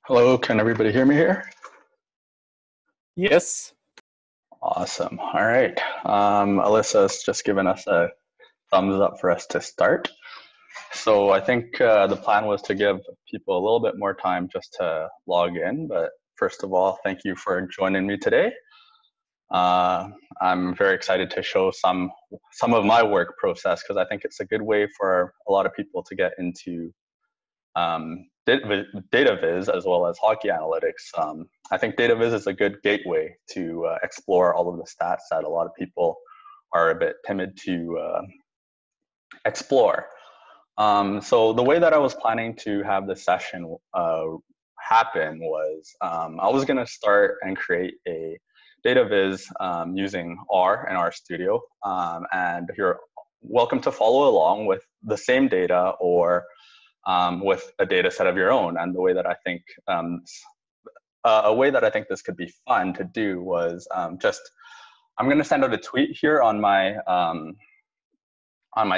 Hello, can everybody hear me here? Yes. Awesome. All right. Alyssa's just given us a thumbs up for us to start. So I think the plan was to give people a little bit more time just to log in. But first of all, thank you for joining me today. I'm very excited to show some of my work process because I think it's a good way for a lot of people to get into data viz as well as hockey analytics. I think data viz is a good gateway to explore all of the stats that a lot of people are a bit timid to explore. So the way that I was planning to have this session happen was I was going to start and create a data viz using R and RStudio, and you're welcome to follow along with the same data or with a data set of your own. And the way that I think a way that I think this could be fun to do was I'm going to send out a tweet here on my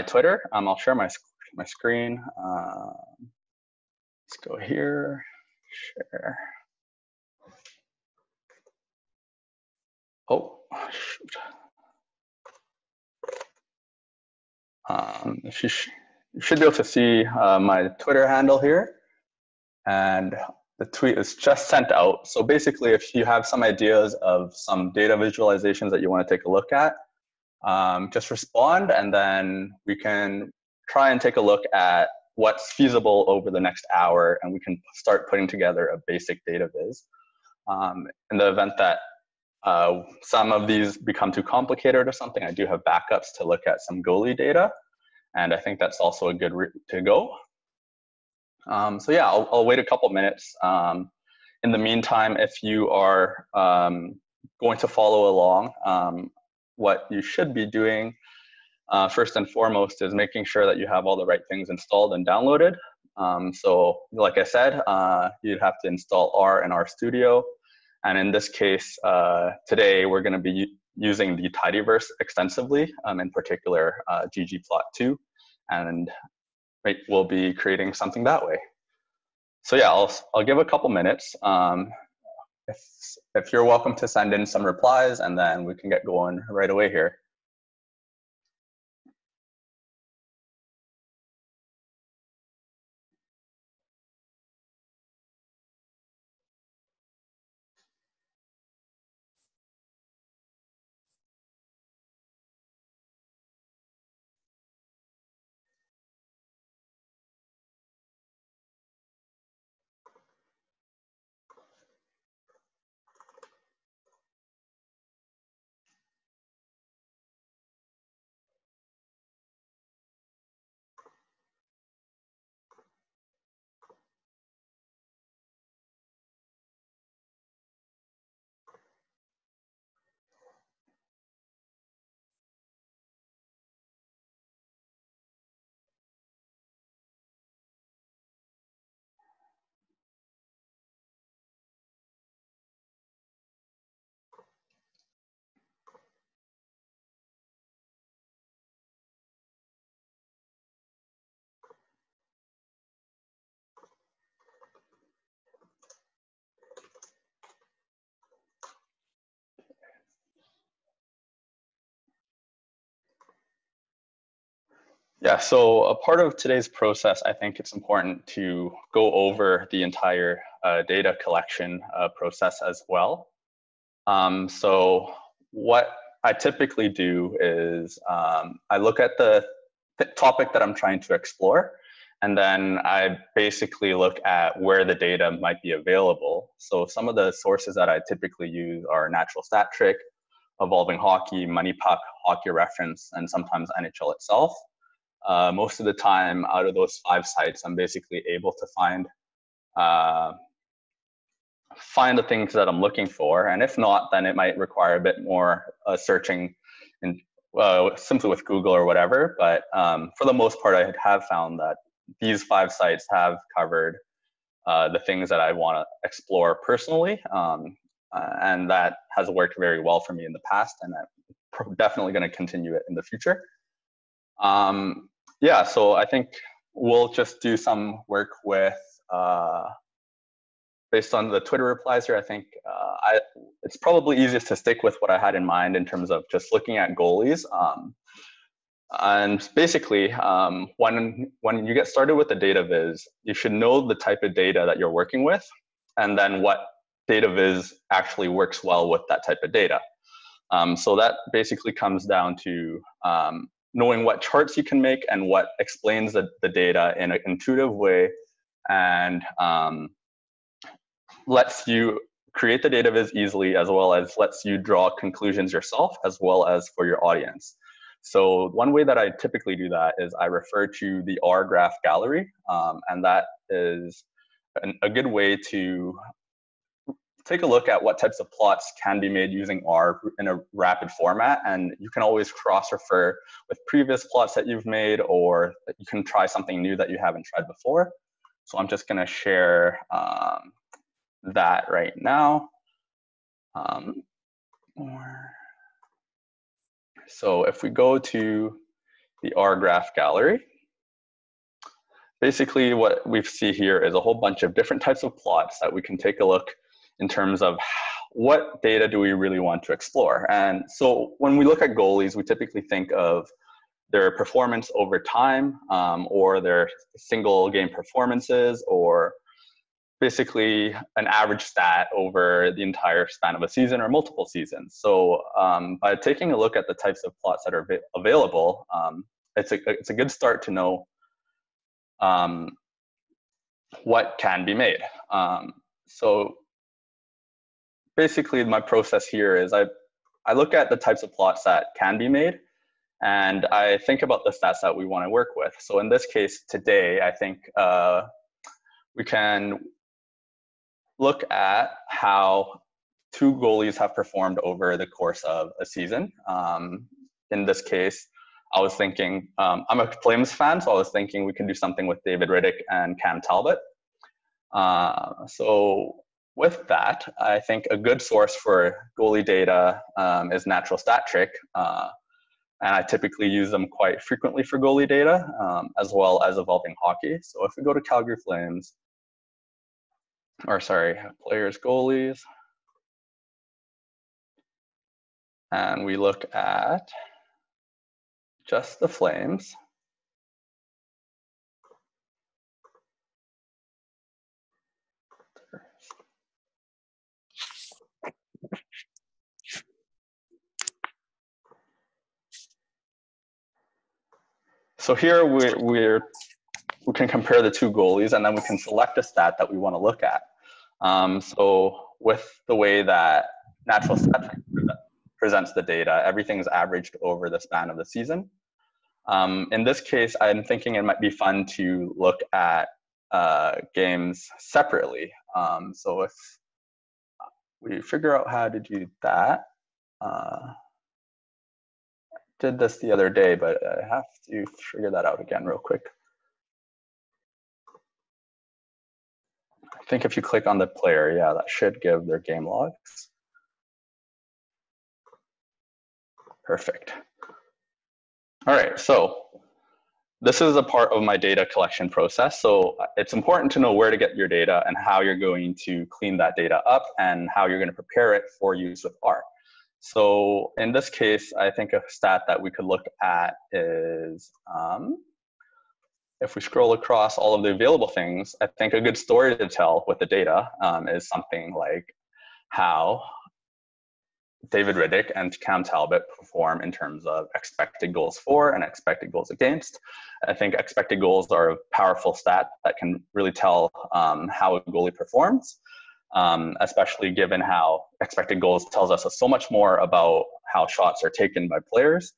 Twitter. I'll share my screen. Let's go here, share. Oh, shoot. You should be able to see my Twitter handle here, and the tweet is just sent out. So basically, if you have some ideas of some data visualizations that you want to take a look at, just respond, and then we can try and take a look at what's feasible over the next hour, and we can start putting together a basic data viz. In the event that some of these become too complicated or something, I do have backups to look at some goalie data, and I think that's also a good route to go. So yeah, I'll wait a couple minutes. In the meantime, if you are going to follow along, what you should be doing first and foremost is making sure that you have all the right things installed and downloaded. So like I said, you'd have to install R and RStudio. And in this case, today we're going to be using the tidyverse extensively, in particular ggplot2, and we'll be creating something that way. So yeah, I'll give a couple minutes. If you're welcome to send in some replies, and then we can get going right away here. Yeah, so a part of today's process, I think it's important to go over the entire data collection process as well. So what I typically do is I look at the topic that I'm trying to explore, and then I basically look at where the data might be available. So some of the sources that I typically use are Natural Stat Trick, Evolving Hockey, Money Puck, Hockey Reference, and sometimes NHL itself. Most of the time, out of those 5 sites, I'm basically able to find the things that I'm looking for, and if not, then it might require a bit more searching in, simply with Google or whatever. But for the most part, I have found that these 5 sites have covered the things that I want to explore personally, and that has worked very well for me in the past, and I'm definitely going to continue it in the future. Yeah, so I think we'll just do some work with based on the Twitter replies here, I think it's probably easiest to stick with what I had in mind in terms of just looking at goalies. And basically, when you get started with the data viz, you should know the type of data that you're working with, and then what data viz actually works well with that type of data. So that basically comes down to knowing what charts you can make and what explains the data in an intuitive way, and lets you create the data viz easily, as well as lets you draw conclusions yourself, as well as for your audience. So one way that I typically do that is I refer to the R graph gallery, and that is a good way to take a look at what types of plots can be made using R in a rapid format. And you can always cross-refer with previous plots that you've made, or you can try something new that you haven't tried before. So I'm just going to share that right now. So if we go to the R graph gallery, basically what we see here is a whole bunch of different types of plots that we can take a look in terms of what data do we really want to explore. And so when we look at goalies, we typically think of their performance over time, or their single game performances, or basically an average stat over the entire span of a season or multiple seasons. So by taking a look at the types of plots that are available, it's a good start to know what can be made. So basically my process here is I look at the types of plots that can be made, and I think about the stats that we want to work with. So in this case today, I think we can look at how two goalies have performed over the course of a season. In this case, I was thinking, I'm a Flames fan, so I was thinking we can do something with David Riddick and Cam Talbot. So with that, I think a good source for goalie data is Natural Stat Trick. And I typically use them quite frequently for goalie data, as well as Evolving Hockey. So if we go to Calgary Flames, or sorry, players, goalies, and we look at just the Flames, so here we can compare the two goalies, and then we can select a stat that we want to look at. So with the way that Natural Stat Trick presents the data, everything's averaged over the span of the season. In this case, I'm thinking it might be fun to look at games separately. So if we figure out how to do that, did this the other day, but I have to figure that out again real quick. I think if you click on the player, yeah, that should give their game logs. Perfect. All right, so this is a part of my data collection process. So it's important to know where to get your data and how you're going to clean that data up and how you're going to prepare it for use with R. So in this case, I think a stat that we could look at is, if we scroll across all of the available things, I think a good story to tell with the data is something like how David Riddick and Cam Talbot perform in terms of expected goals for and expected goals against. I think expected goals are a powerful stat that can really tell how a goalie performs, especially given how expected goals tells us so much more about how shots are taken by players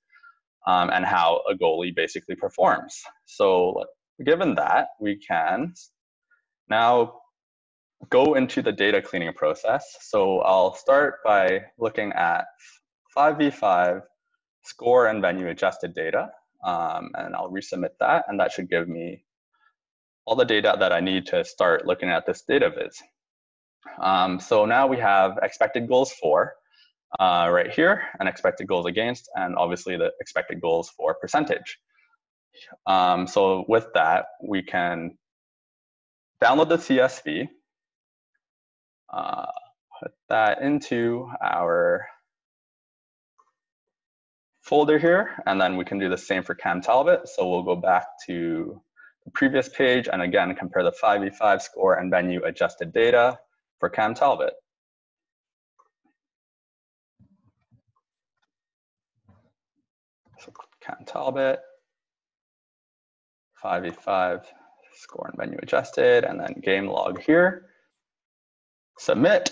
and how a goalie basically performs. So given that, we can now go into the data cleaning process. So I'll start by looking at 5v5 score and venue adjusted data, and I'll resubmit that, and that should give me all the data that I need to start looking at this data viz. So now we have expected goals for right here, and expected goals against, and obviously the expected goals for percentage. So with that, we can download the CSV, put that into our folder here, and then we can do the same for Cam Talbot. So we'll go back to the previous page and again compare the 5v5 score and venue adjusted data for Cam Talbot. So Cam Talbot, 5v5 score and venue adjusted, and then game log here. Submit.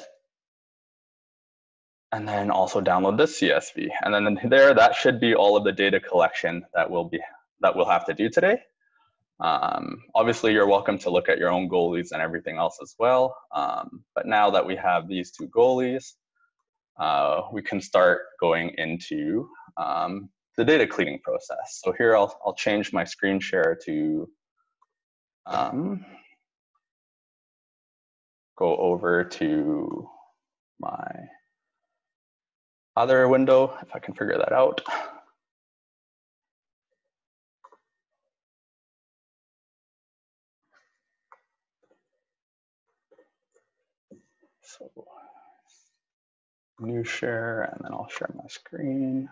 And then also download this CSV. And then there, that should be all of the data collection that we'll have to do today. Obviously, you're welcome to look at your own goalies and everything else as well. But now that we have these two goalies, we can start going into the data cleaning process. So here, I'll change my screen share to go over to my other window, if I can figure that out. So new share, and then I'll share my screen.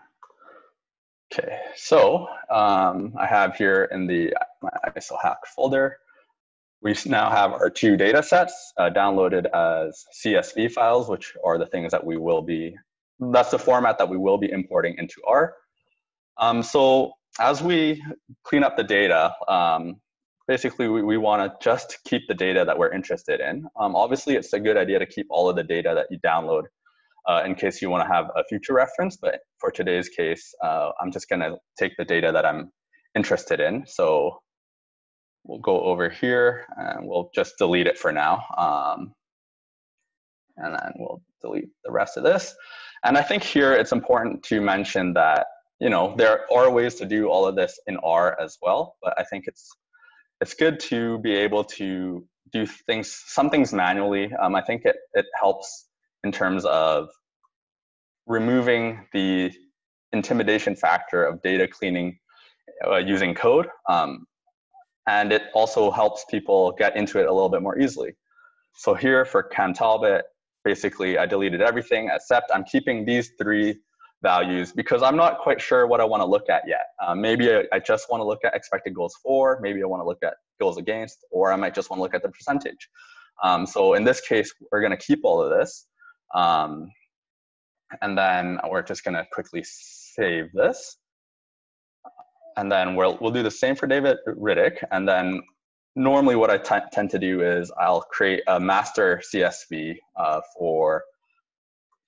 Okay, so I have here in my ISOL-HAC folder, we now have our two data sets downloaded as CSV files, which are the things that we will be, that's the format that we will be importing into R. So as we clean up the data, basically we want to just keep the data that we're interested in. Obviously, it's a good idea to keep all of the data that you download in case you want to have a future reference. But for today's case, I'm just going to take the data that I'm interested in. So we'll go over here and we'll just delete it for now. And then we'll delete the rest of this. And I think here it's important to mention that, you know, there are ways to do all of this in R as well, but I think it's good to be able to do some things manually. I think it helps in terms of removing the intimidation factor of data cleaning using code. And it also helps people get into it a little bit more easily. So here for Cam Talbot, basically I deleted everything except I'm keeping these three values because I'm not quite sure what I want to look at yet. Maybe I just want to look at expected goals for, maybe I want to look at goals against, or I might just want to look at the percentage. So in this case, we're going to keep all of this. And then we're just going to quickly save this. And then we'll do the same for David Riddick. And then normally what I tend to do is I'll create a master CSV for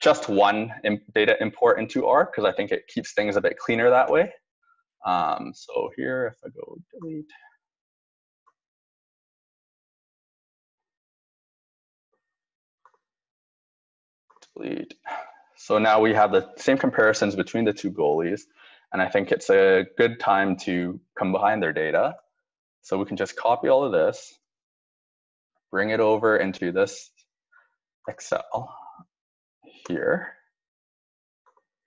just one data import into R, because I think it keeps things a bit cleaner that way. So here, if I go delete. So now we have the same comparisons between the two goalies. And I think it's a good time to combine their data. So we can just copy all of this, bring it over into this Excel here.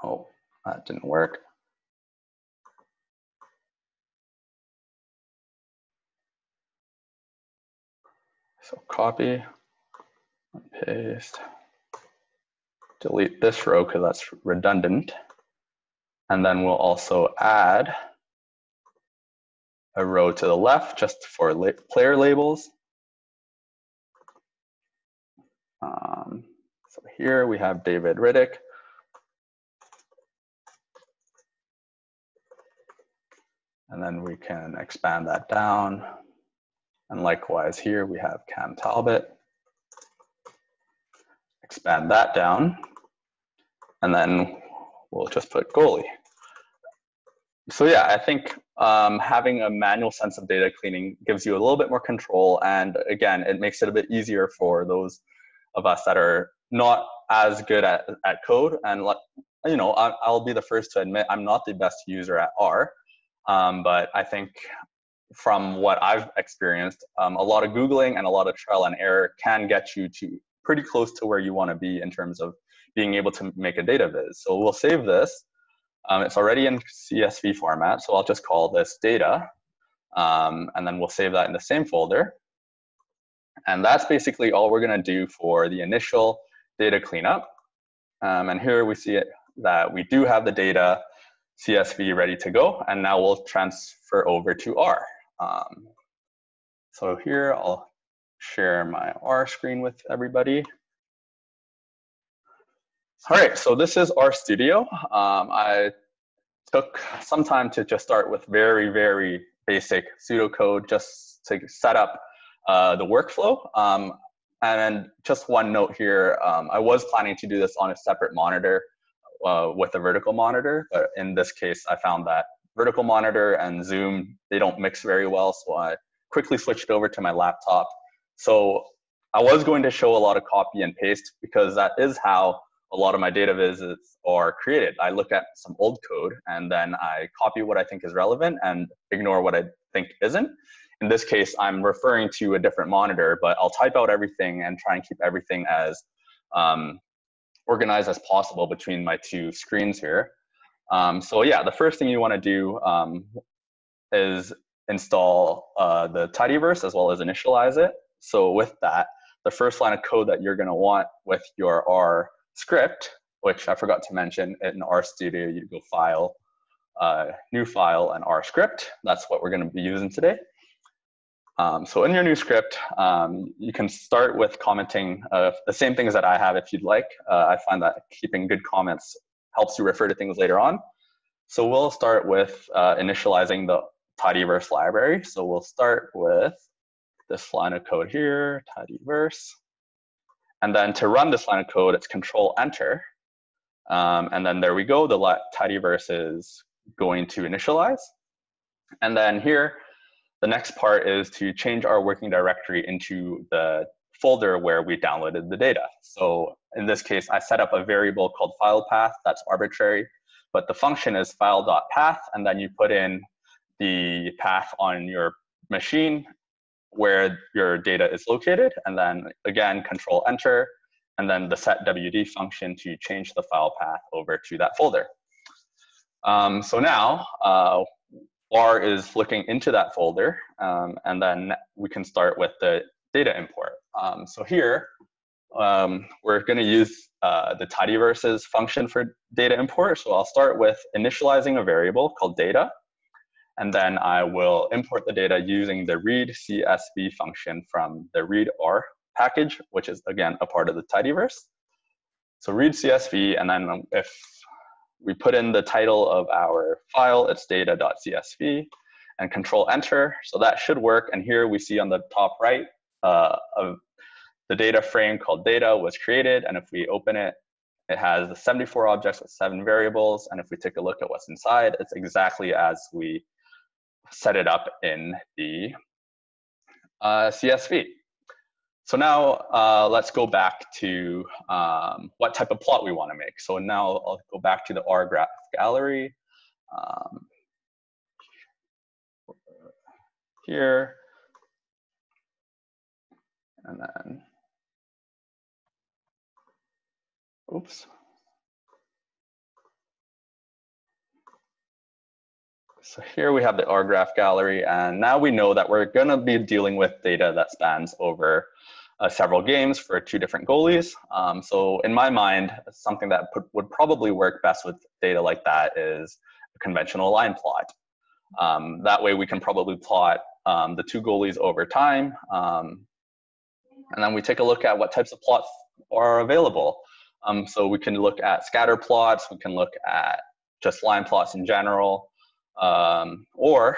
Oh, that didn't work. So copy, paste, delete this row because that's redundant. And then we'll also add a row to the left just for player labels. So here we have David Riddick. And then we can expand that down. And likewise here we have Cam Talbot. Expand that down. And then we'll just put goalie. So yeah, I think having a manual sense of data cleaning gives you a little bit more control. And again, it makes it a bit easier for those of us that are not as good at code. And you know, I'll be the first to admit I'm not the best user at R. But I think from what I've experienced, a lot of Googling and a lot of trial and error can get you to pretty close to where you want to be in terms of being able to make a data viz. So we'll save this. It's already in CSV format, so I'll just call this data. And then we'll save that in the same folder. And that's basically all we're going to do for the initial data cleanup. And here we see it that we do have the data CSV ready to go, and now we'll transfer over to R. So here I'll share my R screen with everybody. All right, so this is RStudio. I took some time to just start with very, very basic pseudocode just to set up the workflow. And just one note here, I was planning to do this on a separate monitor with a vertical monitor, but in this case, I found that vertical monitor and Zoom, they don't mix very well, so I quickly switched over to my laptop. So I was going to show a lot of copy and paste because that is how a lot of my data viz are created. I look at some old code and then I copy what I think is relevant and ignore what I think isn't. In this case, I'm referring to a different monitor, but I'll type out everything and try and keep everything as organized as possible between my two screens here. So yeah, the first thing you want to do is install the tidyverse as well as initialize it. So with that, the first line of code that you're going to want with your R script, which I forgot to mention, in RStudio, you go File, New File, and R script. That's what we're going to be using today. So in your new script, you can start with commenting the same things that I have if you'd like. I find that keeping good comments helps you refer to things later on. So we'll start with initializing the tidyverse library. So we'll start with this line of code here, tidyverse. And then to run this line of code, it's Control-Enter. And then there we go, the tidyverse is going to initialize. And then here, the next part is to change our working directory into the folder where we downloaded the data. So in this case, I set up a variable called file path that's arbitrary, but the function is file.path, and then you put in the path on your machine where your data is located, and then again, Control-Enter, and then the setwd function to change the file path over to that folder. So now, R is looking into that folder, and then we can start with the data import. So here, we're going to use the tidyverse's function for data import. So I'll start with initializing a variable called data, and then I will import the data using the read CSV function from the read R package, which is again a part of the tidyverse. So read CSV, and then if we put in the title of our file, it's data.csv, and Control-Enter. So that should work. And here we see on the top right of the data frame called data was created. And if we open it, it has the 74 objects with 7 variables. And if we take a look at what's inside, it's exactly as we set it up in the CSV. So now let's go back to what type of plot we want to make. So now I'll go back to the R graph gallery here, and then, oops. So here we have the R graph gallery, and now we know that we're going to be dealing with data that spans over several games for 2 different goalies. So in my mind, something that would probably work best with data like that is a conventional line plot. That way we can probably plot the 2 goalies over time. And then we take a look at what types of plots are available. So we can look at scatter plots, we can look at just line plots in general, or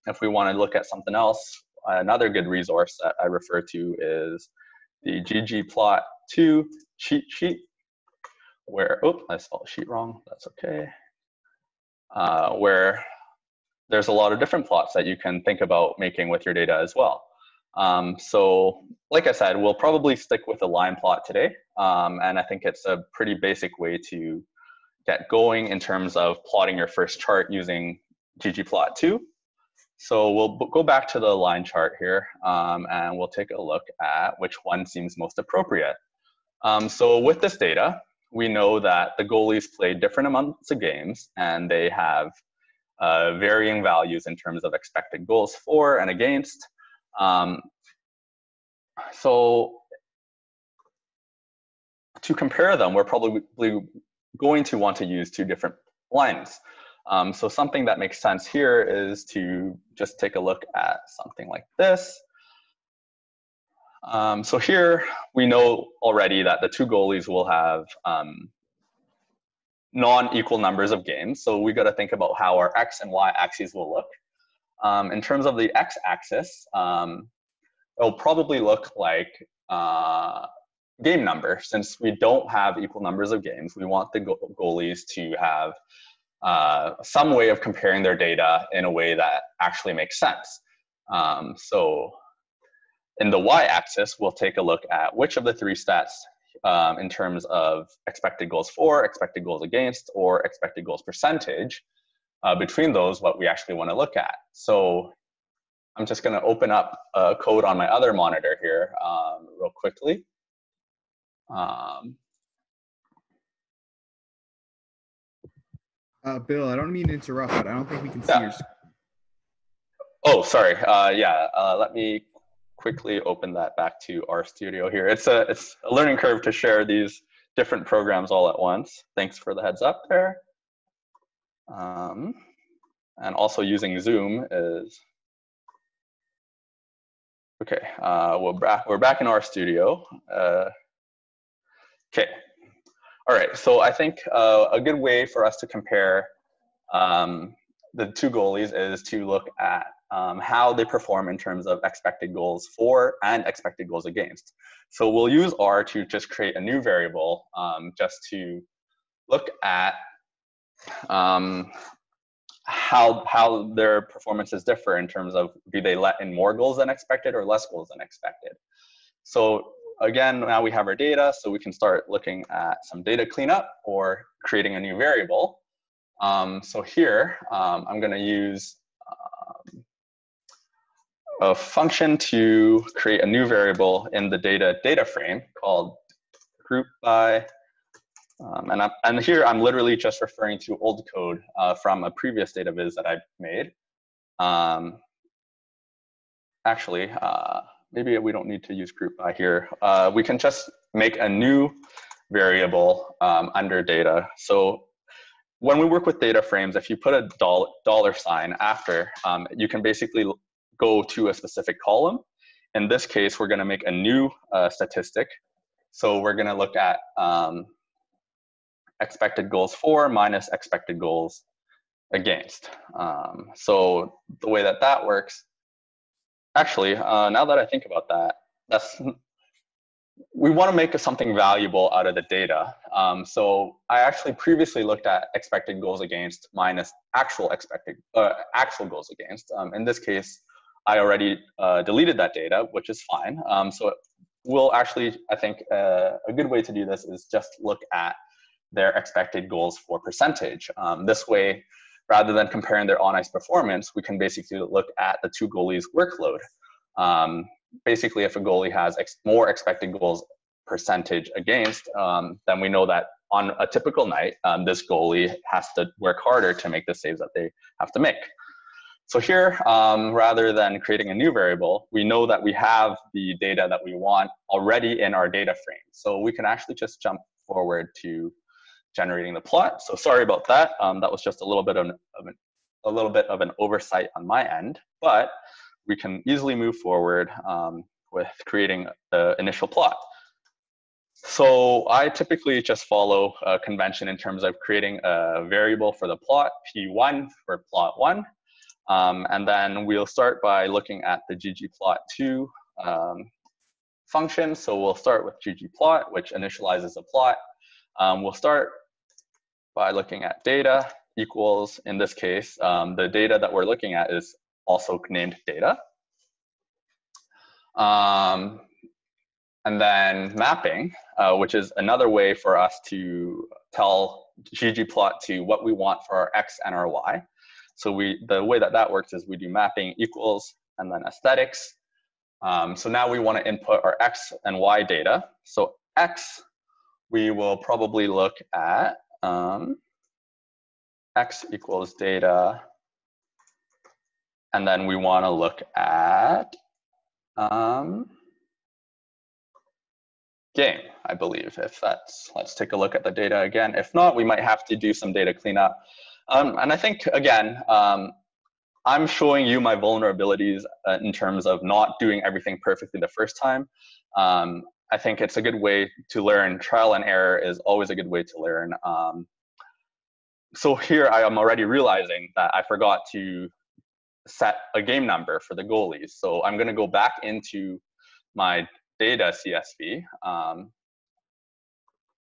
if we want to look at something else, another good resource that I refer to is the ggplot2 cheat sheet, where, oh, I spelled sheet wrong, that's okay, where there's a lot of different plots that you can think about making with your data as well. So like I said, we'll probably stick with a line plot today, and I think it's a pretty basic way to get going in terms of plotting your first chart using ggplot2. So we'll go back to the line chart here, and we'll take a look at which one seems most appropriate. So with this data, we know that the goalies play different amounts of games, and they have varying values in terms of expected goals for and against. So to compare them, we're probably going to want to use two different lines. So something that makes sense here is to just take a look at something like this. So here we know already that the two goalies will have non-equal numbers of games. So we got to think about how our X and Y axes will look. In terms of the X axis, it'll probably look like game number. Since we don't have equal numbers of games, we want the goalies to have some way of comparing their data in a way that actually makes sense. So in the y-axis, we'll take a look at which of the three stats in terms of expected goals for, expected goals against, or expected goals percentage, between those, what we actually want to look at. So I'm just going to open up code on my other monitor here real quickly. Bill, I don't mean to interrupt, but I don't think we can see your screen. Oh, sorry. Let me quickly open that back to RStudio here. It's a learning curve to share these different programs all at once. Thanks for the heads up there. And also using Zoom is okay. We're back in RStudio. Okay. All right. So I think a good way for us to compare the two goalies is to look at how they perform in terms of expected goals for and expected goals against. So we'll use R to just create a new variable just to look at how their performances differ in terms of do they let in more goals than expected or less goals than expected. So again, now we have our data, so we can start looking at some data cleanup or creating a new variable. So here, I'm going to use a function to create a new variable in the data frame called group by. And here I'm literally just referring to old code from a previous data viz that I made. Actually, maybe we don't need to use group by here. We can just make a new variable under data. So when we work with data frames, if you put a dollar sign after, you can basically go to a specific column. In this case, we're going to make a new statistic. So we're going to look at expected goals for minus expected goals against. So the way that works, actually, now that I think about that, we want to make something valuable out of the data. So I actually previously looked at expected goals against minus actual goals against. In this case, I already deleted that data, which is fine. So we'll actually, I think a good way to do this is just look at their expected goals for percentage. This way, rather than comparing their on-ice performance, we can basically look at the two goalies' workload. Basically, if a goalie has more expected goals percentage against, then we know that on a typical night, this goalie has to work harder to make the saves that they have to make. So here, rather than creating a new variable, we know that we have the data that we want already in our data frame. So we can actually just jump forward to generating the plot. So sorry about that. That was just a little bit of an oversight on my end, but we can easily move forward with creating the initial plot. So I typically just follow a convention in terms of creating a variable for the plot, P1 for plot 1. And then we'll start by looking at the ggplot2 function. So we'll start with ggplot, which initializes the plot. We'll start by looking at data equals, in this case, the data that we're looking at is also named data. And then mapping, which is another way for us to tell ggplot2 what we want for our x and our y. So the way that works is we do mapping equals and then aesthetics. So now we want to input our x and y data. So x, we will probably look at x equals data. And then we want to look at game, I believe. If that's, let's take a look at the data again. If not, we might have to do some data cleanup. And I think, again, I'm showing you my vulnerabilities in terms of not doing everything perfectly the first time. I think it's a good way to learn. Trial and error is always a good way to learn. So here I am already realizing that I forgot to set a game number for the goalies. So I'm going to go back into my data CSV.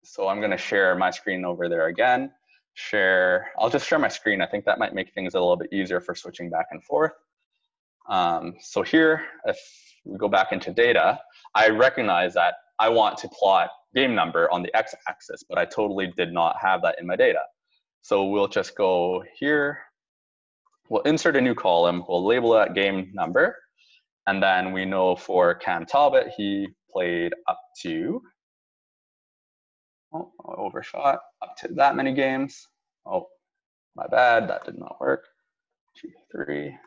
So I'm going to share my screen over there again. I'll just share my screen. I think that might make things a little bit easier for switching back and forth. So here, if we go back into data, I recognize that I want to plot game number on the x-axis, but I totally did not have that in my data. So we'll just go here. We'll insert a new column. We'll label that game number. And then we know for Cam Talbot, he played up to, oh, I overshot, up to that many games. Oh, my bad, that did not work. 2, 3.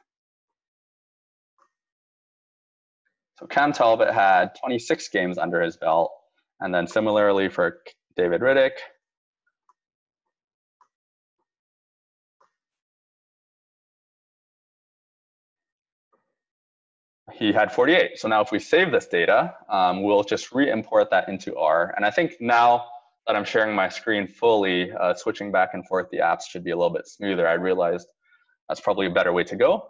So Cam Talbot had 26 games under his belt. And then similarly for David Riddick, he had 48. So now if we save this data, we'll just re-import that into R. And I think now that I'm sharing my screen fully, switching back and forth the apps should be a little bit smoother. I realized that's probably a better way to go.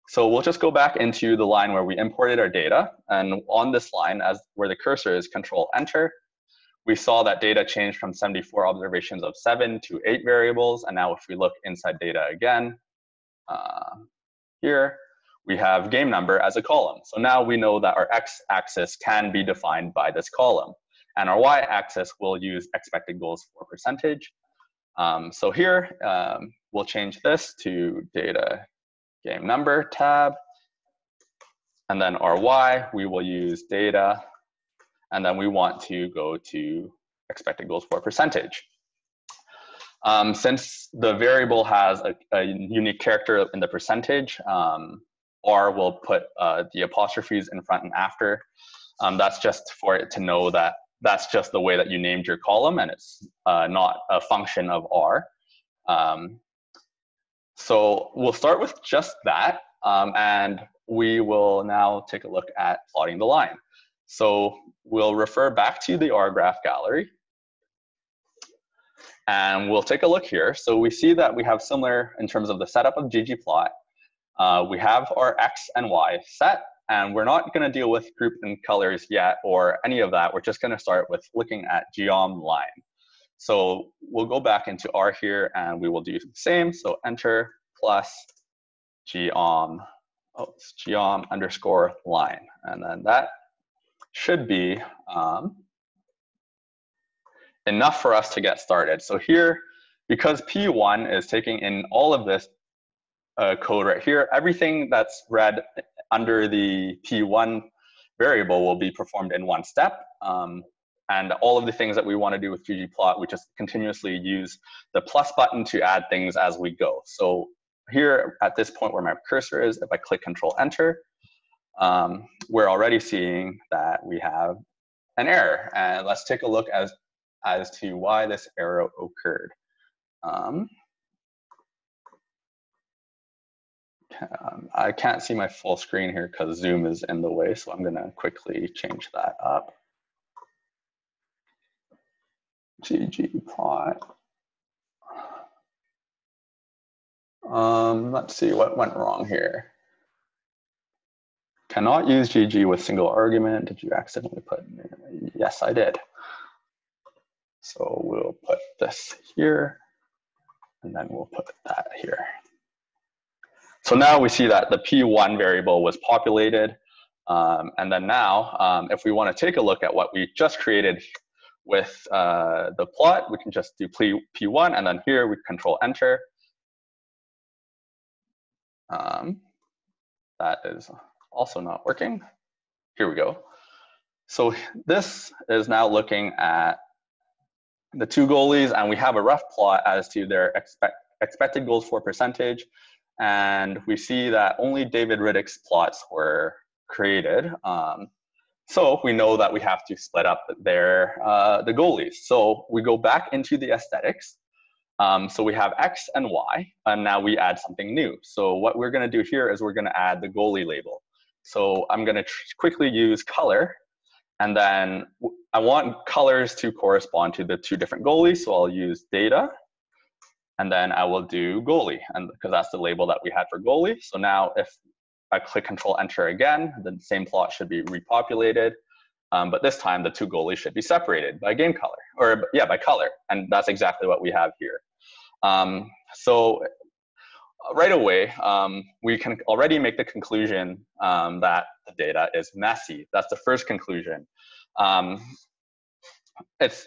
So we'll just go back into the line where we imported our data. And on this line, as where the cursor is, Control-Enter, we saw that data changed from 74 observations of 7 to 8 variables. And now if we look inside data again, here, we have game number as a column. So now we know that our x-axis can be defined by this column. And our y-axis will use expected goals for percentage. So here, we'll change this to data game number tab. And then our y, we will use data. And then we want to go to expected goals for percentage. Since the variable has a unique character in the percentage, R will put the apostrophes in front and after. That's just for it to know that that's just the way that you named your column, and it's not a function of R. So we'll start with just that, and we will now take a look at plotting the line. So we'll refer back to the R graph gallery, and we'll take a look here. So we see that we have similar in terms of the setup of ggplot. We have our X and Y set, and we're not going to deal with group and colors yet or any of that. We're just going to start with looking at geom line. So we'll go back into R here, and we will do the same. So enter plus geom, geom underscore line. And then that should be enough for us to get started. So here, because P1 is taking in all of this code right here, everything that's read under the P1 variable will be performed in one step. And all of the things that we want to do with ggplot, we just continuously use the plus button to add things as we go. So here at this point where my cursor is, if I click Control-Enter, we're already seeing that we have an error. And let's take a look as to why this error occurred. I can't see my full screen here because Zoom is in the way, so I'm going to quickly change that up. ggplot. Let's see what went wrong here. Cannot use GG with single argument. Did you accidentally put? Yes, I did. So we'll put this here, and then we'll put that here. So now we see that the P1 variable was populated. And then now, if we want to take a look at what we just created with the plot, we can just do P1, and then here we Control-Enter. That is also not working. Here we go. So this is now looking at the two goalies, and we have a rough plot as to their expected goals for percentage. And we see that only David Riddick's plots were created. So we know that we have to split up the goalies. So we go back into the aesthetics. So we have X and Y, and now we add something new. So what we're going to do here is we're going to add the goalie label. So I'm going to quickly use color, and then I want colors to correspond to the two different goalies. So I'll use data, and then I will do goalie, and because that's the label that we had for goalie. So now if I click Control Enter again, the same plot should be repopulated. But this time the two goalies should be separated by game color, or yeah, by color. And that's exactly what we have here. So right away, we can already make the conclusion that the data is messy. That's the first conclusion. It's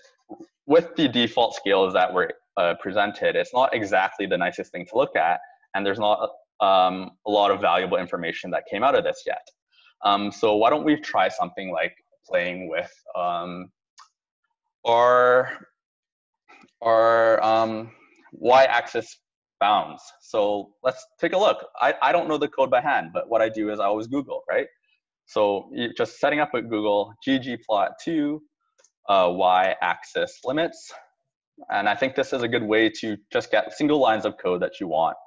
with the default scales that were presented, it's not exactly the nicest thing to look at, and there's not a lot of valuable information that came out of this yet. So why don't we try something like playing with our y-axis bounds. So let's take a look. I don't know the code by hand, but what I do is I always Google, right? So just setting up with Google ggplot2 y-axis limits. And I think this is a good way to just get single lines of code that you want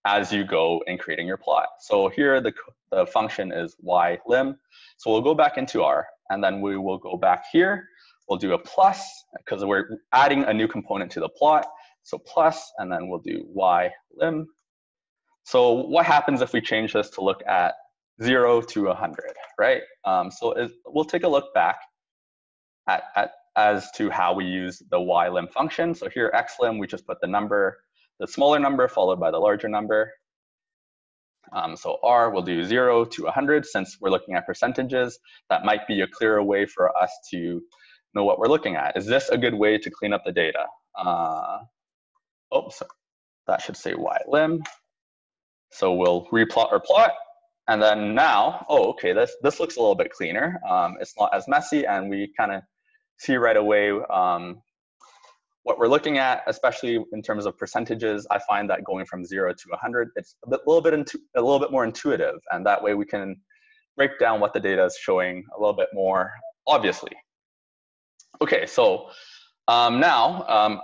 as you go in creating your plot. So here the function is ylim. So we'll go back into R, and then we will go back here. We'll do a plus, because we're adding a new component to the plot. So plus, and then we'll do ylim. So what happens if we change this to look at 0 to 100, right? So we'll take a look back as to how we use the ylim function. So here xlim, we just put the number, the smaller number followed by the larger number. So R will do 0 to 100. Since we're looking at percentages, that might be a clearer way for us to know what we're looking at. Is this a good way to clean up the data? Oops, that should say ylim. So we'll replot our plot. And then now, oh, okay, this looks a little bit cleaner. It's not as messy, and we kind of see right away what we're looking at, especially in terms of percentages. I find that going from 0 to 100, it's a little bit more intuitive, and that way we can break down what the data is showing a little bit more obviously. Okay, so now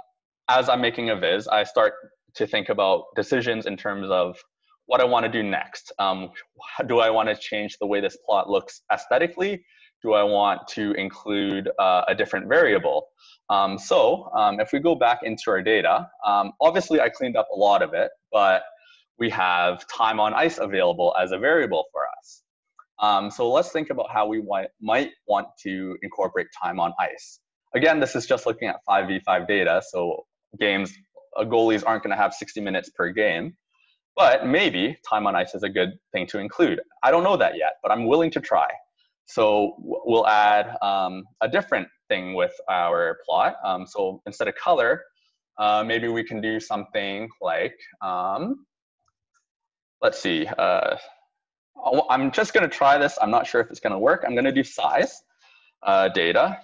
as I'm making a viz, I start to think about decisions in terms of what I want to do next. Do I want to change the way this plot looks aesthetically? Do I want to include a different variable? If we go back into our data, obviously I cleaned up a lot of it, but we have time on ice available as a variable for us. So let's think about how we might want to incorporate time on ice. Again, this is just looking at 5v5 data, so goalies aren't going to have 60 minutes per game, but maybe time on ice is a good thing to include. I don't know that yet, but I'm willing to try. So we'll add a different thing with our plot. So instead of color, maybe we can do something like, let's see, I'm just going to try this. I'm not sure if it's going to work. I'm going to do size data,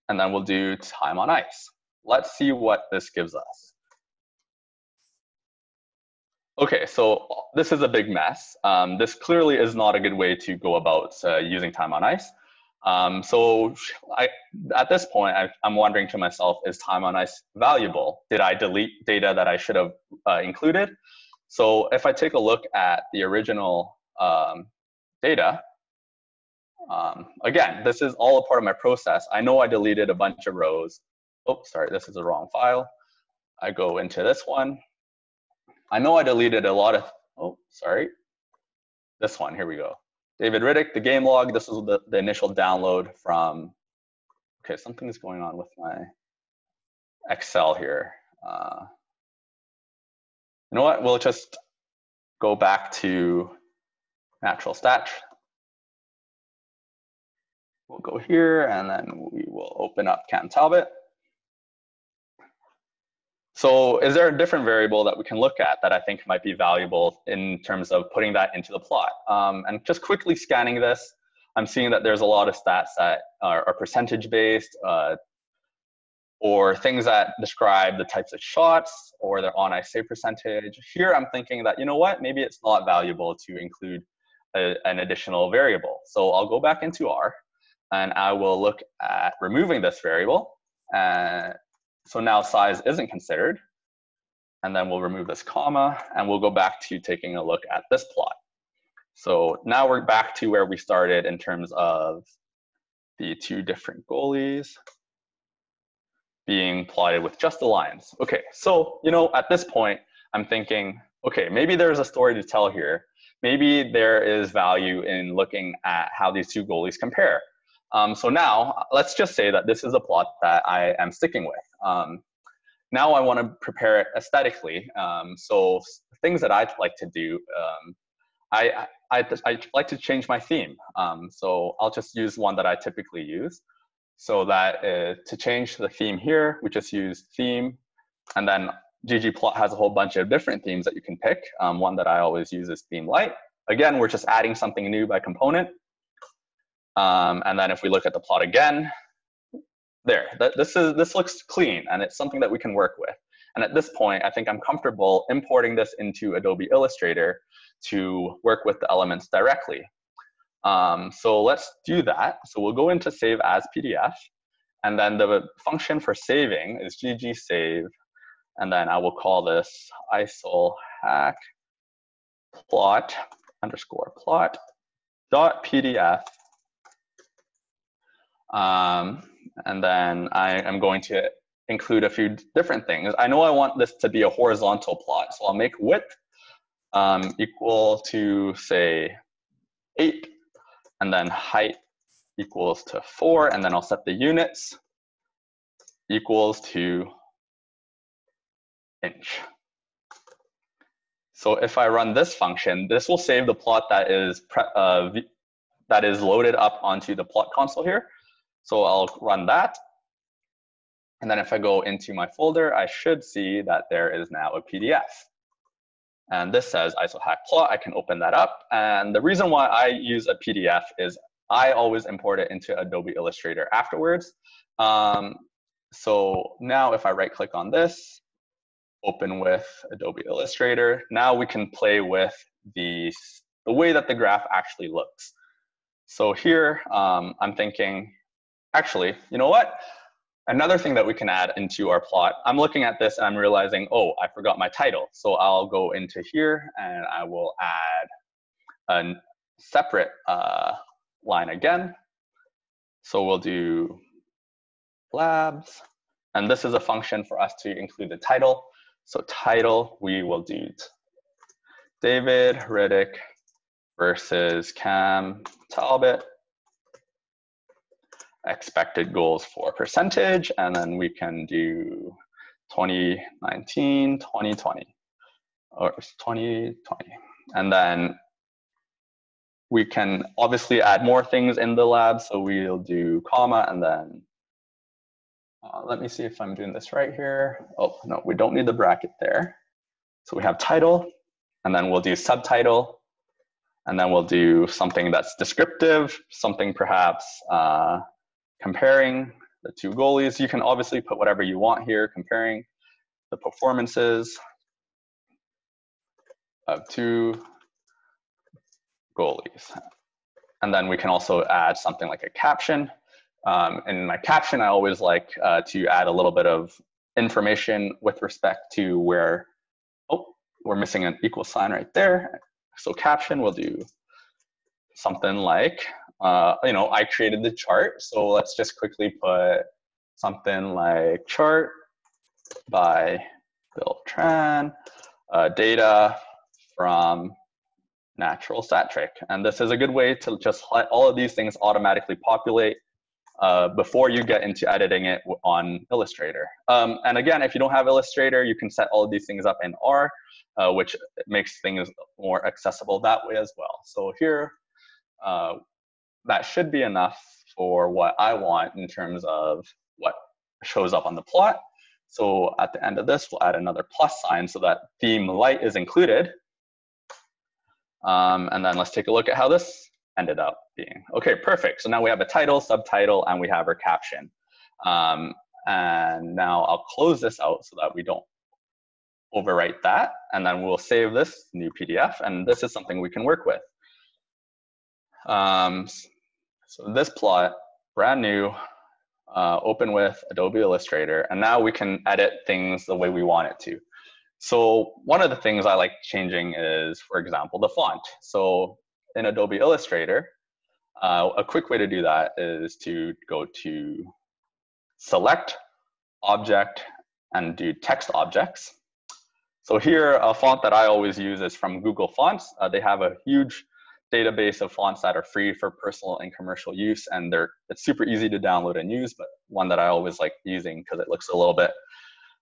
and then we'll do time on ice. Let's see what this gives us. Okay, so this is a big mess. This clearly is not a good way to go about using time on ice. At this point, I'm wondering to myself, is time on ice valuable? Did I delete data that I should have included? So if I take a look at the original data, again, this is all a part of my process. I know I deleted a bunch of rows. Oh, sorry, this is the wrong file. I go into this one. I know I deleted a lot of, oh, sorry. This one, here we go. David Riddick, the game log. This was the initial download from, okay, something's going on with my Excel here. You know what, we'll just go back to natural stat. We'll go here, and then we will open up Cam Talbot. So is there a different variable that we can look at that I think might be valuable in terms of putting that into the plot? And just quickly scanning this, I'm seeing that there's a lot of stats that are percentage-based, or things that describe the types of shots or their on-ice save percentage. Here I'm thinking that, you know what, maybe it's not valuable to include an additional variable. So I'll go back into R, and I will look at removing this variable. And so now size isn't considered. And then we'll remove this comma, and we'll go back to taking a look at this plot. So now we're back to where we started in terms of the two different goalies being plotted with just the lines. Okay, so at this point, I'm thinking, okay, maybe there's a story to tell here. Maybe there is value in looking at how these two goalies compare. So now, let's just say that this is a plot that I am sticking with. Now I want to prepare it aesthetically. So things that I'd like to do, I like to change my theme. So I'll just use one that I typically use. So that to change the theme here, we just use theme, and then ggplot has a whole bunch of different themes that you can pick. One that I always use is theme light. Again, we're just adding something new by component. And then if we look at the plot again, there, this looks clean, and it's something that we can work with. And at this point, I think I'm comfortable importing this into Adobe Illustrator to work with the elements directly. So let's do that. So we'll go into save as PDF, and then the function for saving is ggsave, and then I will call this ISOL-HAC plot underscore plot dot PDF. And then I am going to include a few different things. I know I want this to be a horizontal plot, so I'll make width equal to, say, 8, and then height equals to 4, and then I'll set the units equals to inch. So if I run this function, this will save the plot that is loaded up onto the plot console here. So I'll run that. And then if I go into my folder, I should see that there is now a PDF. And this says ISOL-HAC plot. I can open that up. And the reason why I use a PDF is I always import it into Adobe Illustrator afterwards. So now if I right click on this, open with Adobe Illustrator, now we can play with the way that the graph actually looks. So here I'm thinking, actually, you know what? Another thing that we can add into our plot, I'm looking at this and I'm realizing, oh, I forgot my title. So I'll go into here and I will add a separate line again. So we'll do labs, and this is a function for us to include the title. So title, we will do David Riddick versus Cam Talbot. Expected goals for percentage, and then we can do 2019, 2020, or 2020. And then we can obviously add more things in the lab. So we'll do comma, and then let me see if I'm doing this right here. Oh, no, we don't need the bracket there. So we have title, and then we'll do subtitle, and then we'll do something that's descriptive, something perhaps comparing the two goalies. You can obviously put whatever you want here, comparing the performances of two goalies. And then we can also add something like a caption. In my caption, I always like to add a little bit of information with respect to where, oh, we're missing an equal sign right there. So caption, we'll do something like, I created the chart. So let's just quickly put something like chart by Bill Tran, data from natural stat trick. And this is a good way to just let all of these things automatically populate before you get into editing it on Illustrator. And again, if you don't have Illustrator, you can set all of these things up in R, which makes things more accessible that way as well. So here, that should be enough for what I want in terms of what shows up on the plot. So at the end of this, we'll add another plus sign so that theme light is included. And then let's take a look at how this ended up being. Okay, perfect. So now we have a title, subtitle, and we have our caption. And now I'll close this out so that we don't overwrite that. And then we'll save this new PDF. And this is something we can work with. So this plot, brand new, open with Adobe Illustrator, and now we can edit things the way we want it to. So one of the things I like changing is, for example, the font. So in Adobe Illustrator, a quick way to do that is to go to Select, Object, and do Text Objects. So here, a font that I always use is from Google Fonts. They have a huge database of fonts that are free for personal and commercial use, and it's super easy to download and use, but one that I always like using because it looks a little bit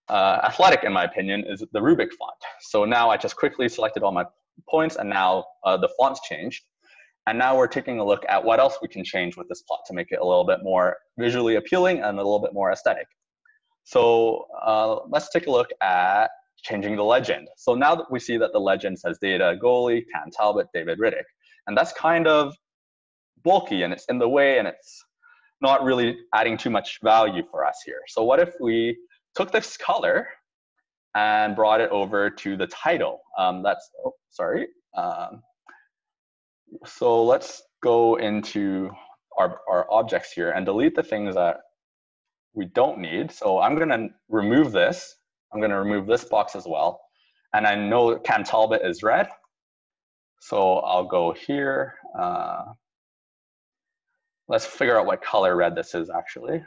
athletic in my opinion is the Rubik font. So now I just quickly selected all my points, and now the font's changed. And now we're taking a look at what else we can change with this plot to make it a little bit more visually appealing and a little bit more aesthetic. So let's take a look at changing the legend. So now that we see that the legend says Data Goalie, Cam Talbot, David Riddick, and that's kind of bulky and it's in the way and it's not really adding too much value for us here. So what if we took this color and brought it over to the title? So let's go into our objects here and delete the things that we don't need. So I'm going to remove this. I'm going to remove this box as well. And I know Cam Talbot is red. So I'll go here. Let's figure out what color red this is actually.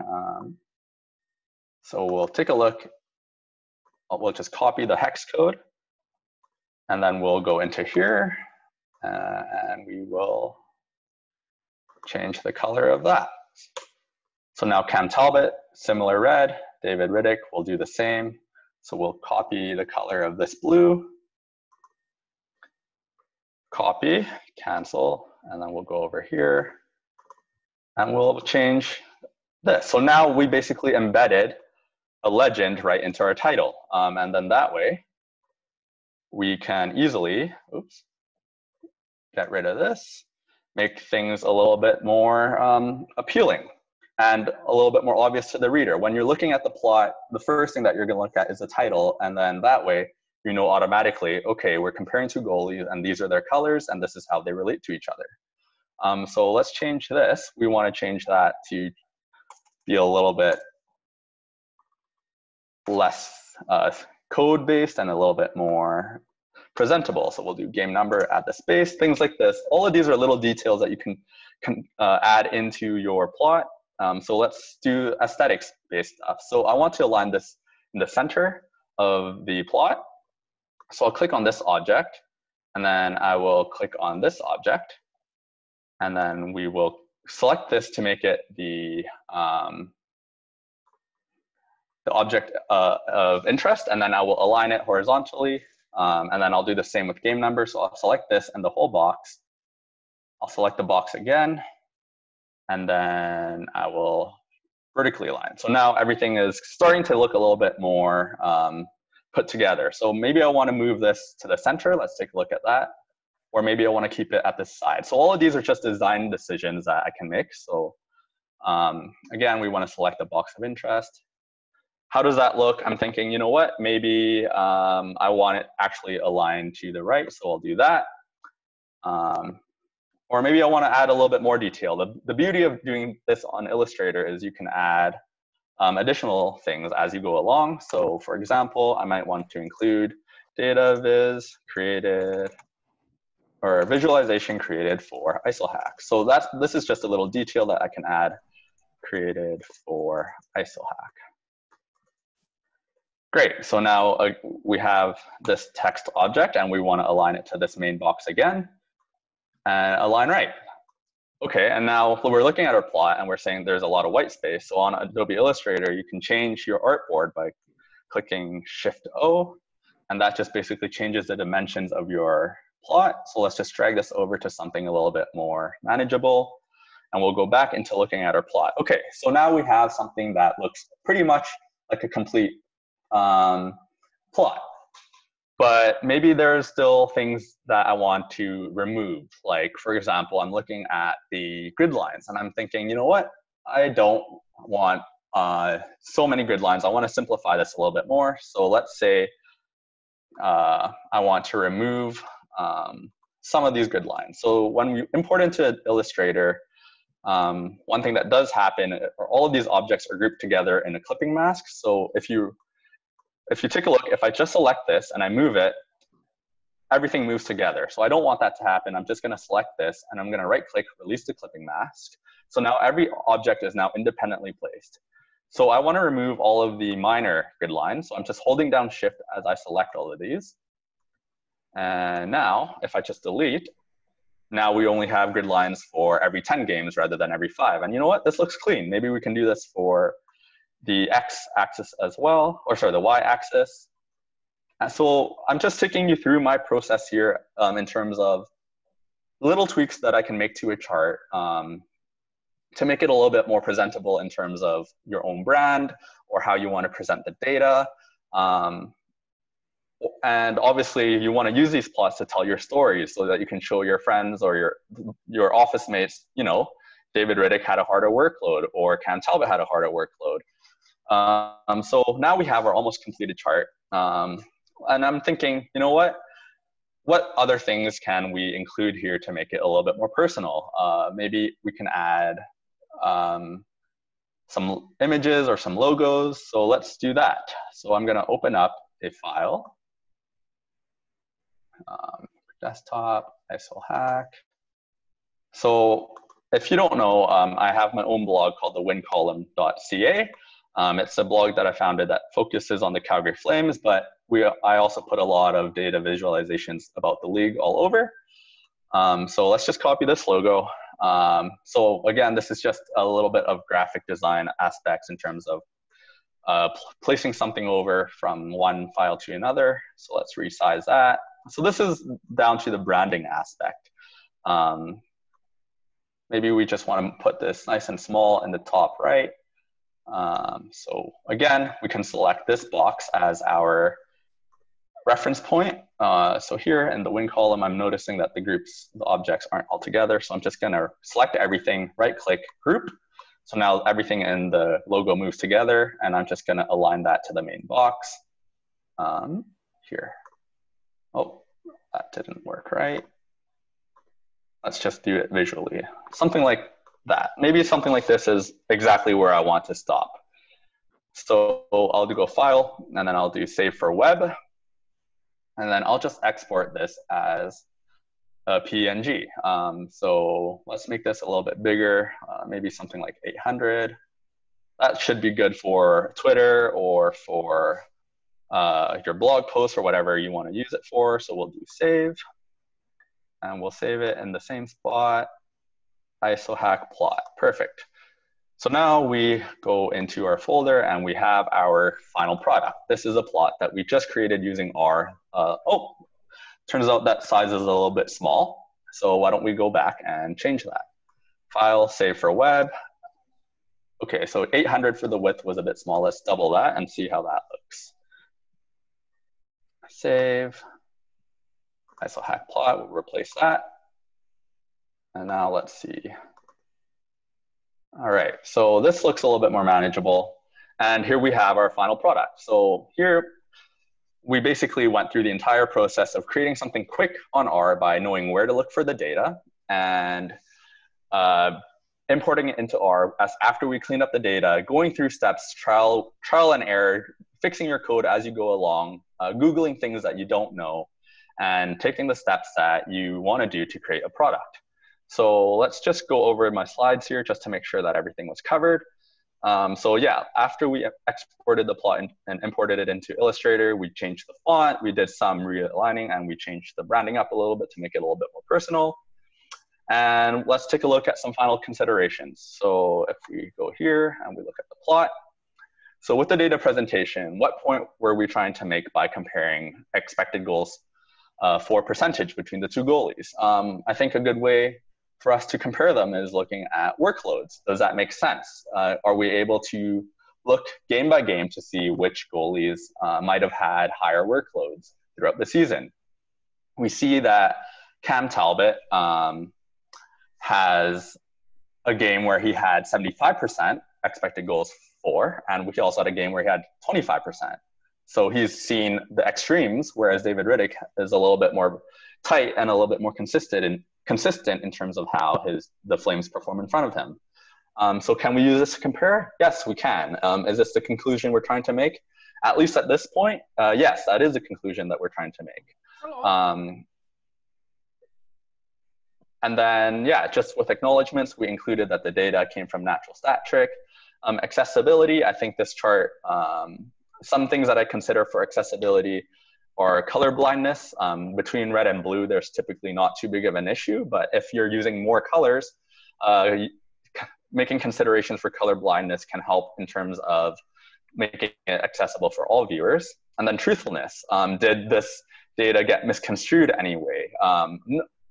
So we'll take a look. We'll just copy the hex code. And then we'll go into here. And we will change the color of that. So now Cam Talbot, similar red. David Riddick will do the same. So we'll copy the color of this blue. Copy, cancel, and then we'll go over here. And we'll change this. So now we basically embedded a legend right into our title. And then that way, we can easily, get rid of this, make things a little bit more appealing and a little bit more obvious to the reader. When you're looking at the plot, the first thing that you're going to look at is the title, and then that way you know automatically, okay, we're comparing two goalies and these are their colors and this is how they relate to each other. So let's change this. We want to change that to be a little bit less code-based and a little bit more presentable. So we'll do game number, add the space, things like this. All of these are little details that you can add into your plot. So let's do aesthetics-based stuff. So I want to align this in the center of the plot. So I'll click on this object, and then I will click on this object, and then we will select this to make it the object of interest, and then I will align it horizontally. And then I'll do the same with game number. So I'll select this and the whole box. I'll select the box again, and then I will vertically align. So now everything is starting to look a little bit more put together. So maybe I want to move this to the center. Let's take a look at that. Or maybe I want to keep it at the side. So all of these are just design decisions that I can make. So again, we want to select the box of interest. How does that look? I'm thinking, you know what, maybe I want it actually aligned to the right, so I'll do that. Or maybe I want to add a little bit more detail. The beauty of doing this on Illustrator is you can add additional things as you go along. So for example, I might want to include data viz created, or visualization created for ISOL-HAC. So this is just a little detail that I can add, created for ISOL-HAC. Great, so now we have this text object and we want to align it to this main box again and align right. Okay, and now we're looking at our plot and we're saying there's a lot of white space. So on Adobe Illustrator, you can change your artboard by clicking Shift-O, and that just basically changes the dimensions of your plot. So let's just drag this over to something a little bit more manageable, and we'll go back into looking at our plot. Okay, so now we have something that looks pretty much like a complete plot, but maybe there's still things that I want to remove. Like, for example, I'm looking at the grid lines and I'm thinking, you know what, I don't want so many grid lines. I want to simplify this a little bit more. So let's say I want to remove some of these grid lines. So when we import into Illustrator, one thing that does happen are all of these objects are grouped together in a clipping mask. So if you take a look, if I just select this and I move it, everything moves together. So I don't want that to happen. I'm just going to select this and I'm going to right click, release the clipping mask. So now every object is now independently placed. So I want to remove all of the minor grid lines. So I'm just holding down Shift as I select all of these. And now if I just delete, now we only have grid lines for every 10 games rather than every 5. And you know what? This looks clean. Maybe we can do this for the X-axis as well, or sorry, the Y-axis. And so I'm just taking you through my process here in terms of little tweaks that I can make to a chart to make it a little bit more presentable in terms of your own brand or how you want to present the data. And obviously, you want to use these plots to tell your stories so that you can show your friends or your office mates, you know, David Riddick had a harder workload or Cam Talbot had a harder workload. So now we have our almost completed chart. And I'm thinking, you know what other things can we include here to make it a little bit more personal? Maybe we can add some images or some logos. So let's do that. So I'm going to open up a file. Desktop, ISOL-HAC. So if you don't know, I have my own blog called the wincolumn.ca. It's a blog that I founded that focuses on the Calgary Flames, but I also put a lot of data visualizations about the league all over. So let's just copy this logo. So again, this is just a little bit of graphic design aspects in terms of placing something over from one file to another. So let's resize that. So this is down to the branding aspect. Maybe we just want to put this nice and small in the top right. So again, we can select this box as our reference point. So here in the win column, I'm noticing that the objects aren't all together. So I'm just going to select everything, right click, group. So now everything in the logo moves together, and I'm just going to align that to the main box here. Oh, that didn't work right. Let's just do it visually. Something like that. Maybe something like this is exactly where I want to stop. So I'll go File, and then I'll do Save for Web. And then I'll just export this as a PNG. So let's make this a little bit bigger, maybe something like 800. That should be good for Twitter or for your blog post or whatever you want to use it for. So we'll do Save. And we'll save it in the same spot. ISOL-HAC plot. Perfect. So now we go into our folder and we have our final product. This is a plot that we just created using R. Turns out that size is a little bit small. So why don't we go back and change that? File, save for web. Okay, so 800 for the width was a bit small. Let's double that and see how that looks. Save. ISOL-HAC plot, we'll replace that. And now let's see. All right, so this looks a little bit more manageable. And here we have our final product. So here we basically went through the entire process of creating something quick on R by knowing where to look for the data and importing it into R as after we clean up the data, going through steps, trial and error, fixing your code as you go along, Googling things that you don't know, and taking the steps that you want to do to create a product. So let's just go over my slides here just to make sure that everything was covered. So yeah, after we exported the plot and imported it into Illustrator, we changed the font, we did some realigning, and we changed the branding up a little bit to make it a little bit more personal. And let's take a look at some final considerations. So if we go here and we look at the plot, so with the data presentation, what point were we trying to make by comparing expected goals for percentage between the two goalies? I think a good way for us to compare them is looking at workloads. Does that make sense? Are we able to look game by game to see which goalies might have had higher workloads throughout the season? We see that Cam Talbot has a game where he had 75% expected goals for, and we also had a game where he had 25%. So he's seen the extremes, whereas David Riddick is a little bit more tight and a little bit more consistent in terms of how the flames perform in front of him. So can we use this to compare? Yes, we can. Is this the conclusion we're trying to make? At least at this point, yes, that is the conclusion that we're trying to make. And then, yeah, just with acknowledgements, we included that the data came from natural stat trick. Accessibility, I think this chart, some things that I consider for accessibility are color blindness. Between red and blue, there's typically not too big of an issue, but if you're using more colors, making considerations for color blindness can help in terms of making it accessible for all viewers. And then truthfulness, did this data get misconstrued anyway?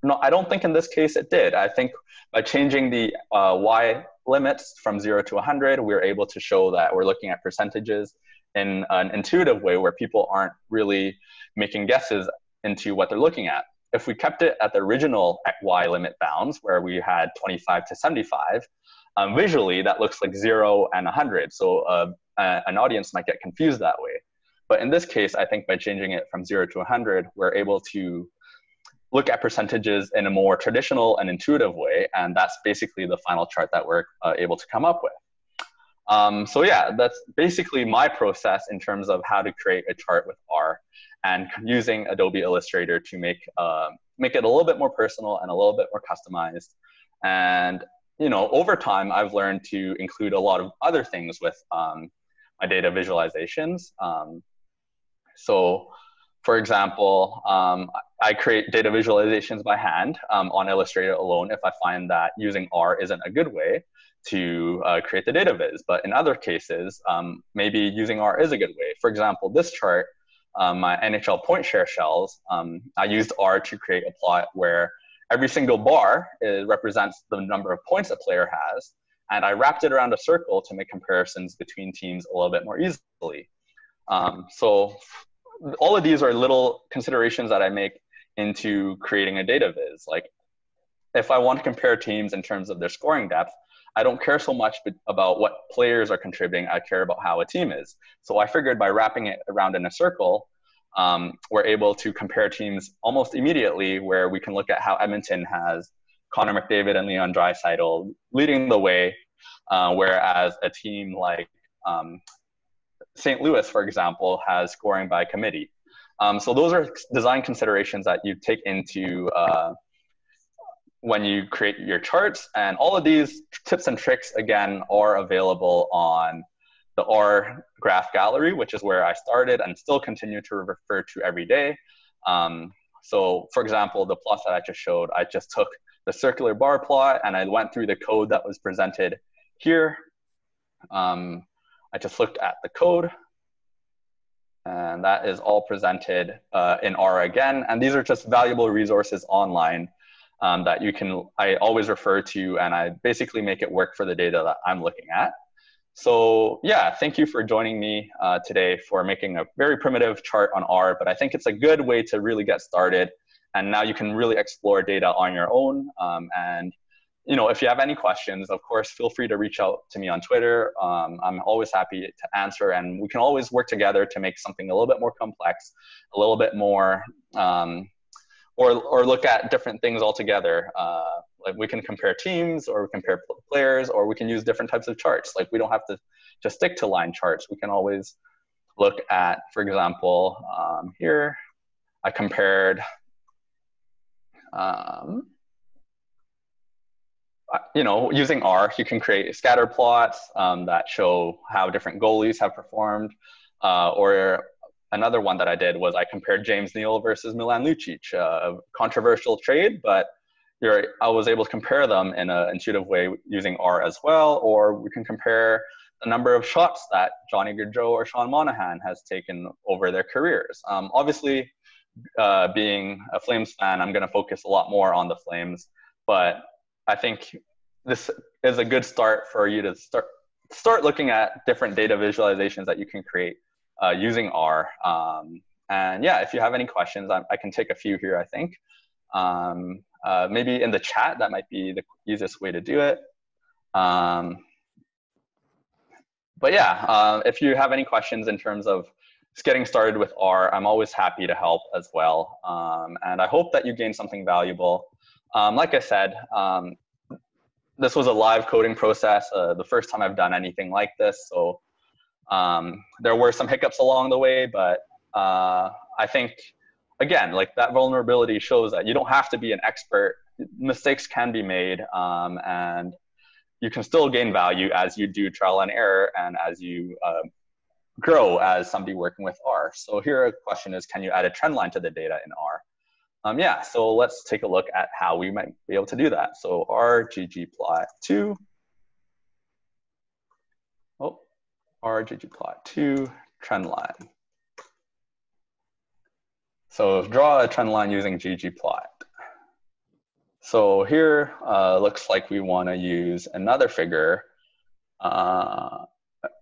No, I don't think in this case it did. I think by changing the Y limits from 0 to 100, we're able to show that we're looking at percentages in an intuitive way where people aren't really making guesses into what they're looking at. If we kept it at the original Y limit bounds, where we had 25 to 75, visually that looks like 0 and 100. So an audience might get confused that way. But in this case, I think by changing it from 0 to 100, we're able to look at percentages in a more traditional and intuitive way. And that's basically the final chart that we're able to come up with. So yeah, that's basically my process in terms of how to create a chart with R and using Adobe Illustrator to make it a little bit more personal and a little bit more customized. And over time, I've learned to include a lot of other things with my data visualizations. So for example, I create data visualizations by hand on Illustrator alone if I find that using R isn't a good way to create the data viz. But in other cases, maybe using R is a good way. For example, this chart, my NHL point share shells, I used R to create a plot where every single bar represents the number of points a player has. And I wrapped it around a circle to make comparisons between teams a little bit more easily. So all of these are little considerations that I make into creating a data viz. Like if I want to compare teams in terms of their scoring depth, I don't care so much about what players are contributing. I care about how a team is. So I figured by wrapping it around in a circle, we're able to compare teams almost immediately, where we can look at how Edmonton has Connor McDavid and Leon Draisaitl leading the way, whereas a team like St. Louis, for example, has scoring by committee. So those are design considerations that you take into when you create your charts. And all of these tips and tricks, again, are available on the R graph gallery, which is where I started and still continue to refer to every day. So for example, the plot that I just showed, I just took the circular bar plot and I went through the code that was presented here. I just looked at the code, and that is all presented in R again. And these are just valuable resources online that I always refer to, and I basically make it work for the data that I'm looking at. So yeah, thank you for joining me today for making a very primitive chart on R, but I think it's a good way to really get started. And now you can really explore data on your own. And if you have any questions, of course, feel free to reach out to me on Twitter. I'm always happy to answer, and we can always work together to make something a little bit more complex, a little bit more, or look at different things altogether. Like we can compare teams, or we compare players, or we can use different types of charts. Like we don't have to just stick to line charts. We can always look at, for example, here, I compared, using R, you can create scatter plots that show how different goalies have performed. Or another one that I did was I compared James Neal versus Milan Lucic, a controversial trade, but I was able to compare them in an intuitive way using R as well. Or we can compare the number of shots that Johnny Gaudreau or Sean Monahan has taken over their careers. Obviously, being a Flames fan, I'm going to focus a lot more on the Flames, but I think this is a good start for you to start looking at different data visualizations that you can create using R. And yeah, if you have any questions, I can take a few here, I think. Maybe in the chat, that might be the easiest way to do it. But yeah, if you have any questions in terms of just getting started with R, I'm always happy to help as well. And I hope that you gain something valuable. Like I said, this was a live coding process, the first time I've done anything like this. So there were some hiccups along the way, but I think, again, like that vulnerability shows that you don't have to be an expert. Mistakes can be made, and you can still gain value as you do trial and error and as you grow as somebody working with R. So here a question is, can you add a trend line to the data in R? Yeah, so let's take a look at how we might be able to do that. So R ggplot2. Oh, R ggplot2 trend line. So draw a trend line using ggplot. So here looks like we want to use another figure,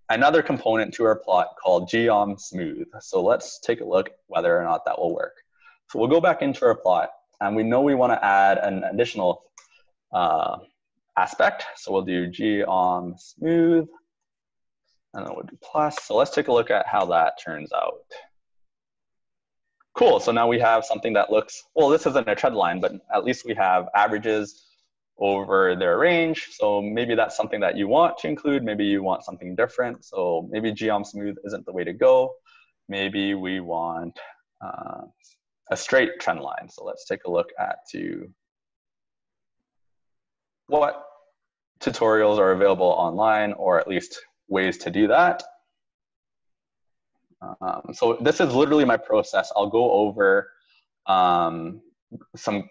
another component to our plot called GMSmooth. So let's take a look whether or not that will work. So we'll go back into our plot, and we know we want to add an additional aspect. So we'll do GMSmooth, and then we'll do plus. So let's take a look at how that turns out. Cool, so now we have something that looks, well, this isn't a trend line, but at least we have averages over their range. So maybe that's something that you want to include. Maybe you want something different. So maybe GMSmooth isn't the way to go. Maybe we want a straight trend line. So let's take a look at what tutorials are available online, or at least ways to do that. So this is literally my process. I'll go over some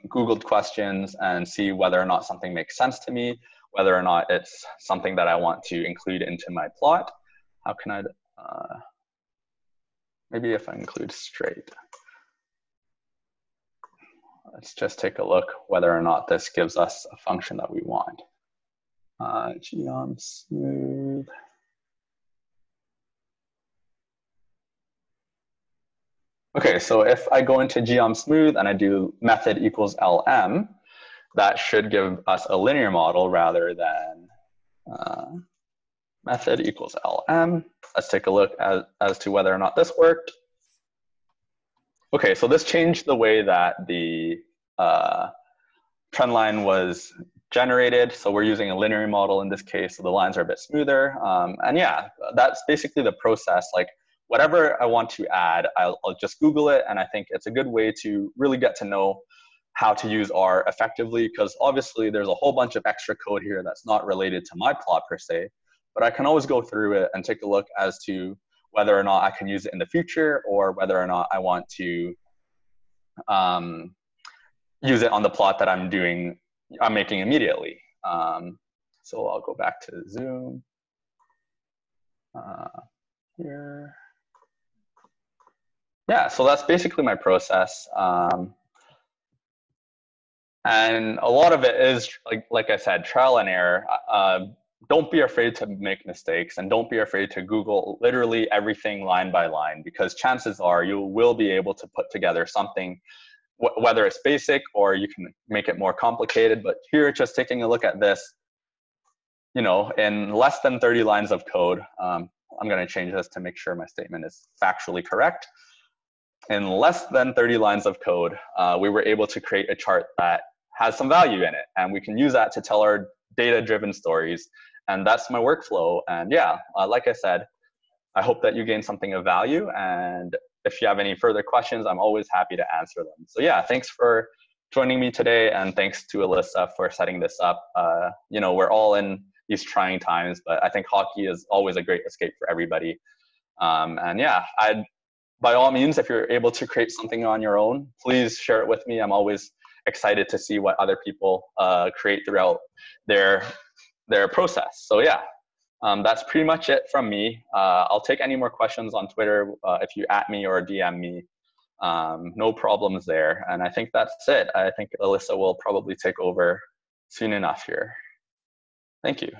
Googled questions and see whether or not something makes sense to me, whether or not it's something that I want to include into my plot. How can I, maybe if I include straight. Let's just take a look whether or not this gives us a function that we want. GMSmooth. Okay, so if I go into GMSmooth and I do method equals LM, that should give us a linear model rather than method equals LM. Let's take a look as to whether or not this worked. Okay, so this changed the way that the trend line was generated. So we're using a linear model in this case, so the lines are a bit smoother. And yeah, that's basically the process. Like, whatever I want to add, I'll just Google it, and I think it's a good way to really get to know how to use R effectively, because obviously there's a whole bunch of extra code here that's not related to my plot per se, but I can always go through it and take a look as to whether or not I can use it in the future, or whether or not I want to use it on the plot that I'm making immediately. So I'll go back to Zoom here. Yeah, so that's basically my process. And a lot of it is, like I said, trial and error. Don't be afraid to make mistakes, and don't be afraid to Google literally everything line by line, because chances are you will be able to put together something, whether it's basic or you can make it more complicated. But here, just taking a look at this, you know, in less than 30 lines of code, I'm going to change this to make sure my statement is factually correct. In less than 30 lines of code, we were able to create a chart that has some value in it, and we can use that to tell our data-driven stories. And that's my workflow. And yeah, like I said, I hope that you gain something of value. And if you have any further questions, I'm always happy to answer them. So yeah, thanks for joining me today, and thanks to Alyssa for setting this up. You know, we're all in these trying times, but I think hockey is always a great escape for everybody. And yeah, by all means, if you're able to create something on your own, please share it with me. I'm always excited to see what other people create throughout their process. So yeah, that's pretty much it from me. I'll take any more questions on Twitter if you @ me or DM me. No problems there. And I think that's it. I think Alyssa will probably take over soon enough here. Thank you.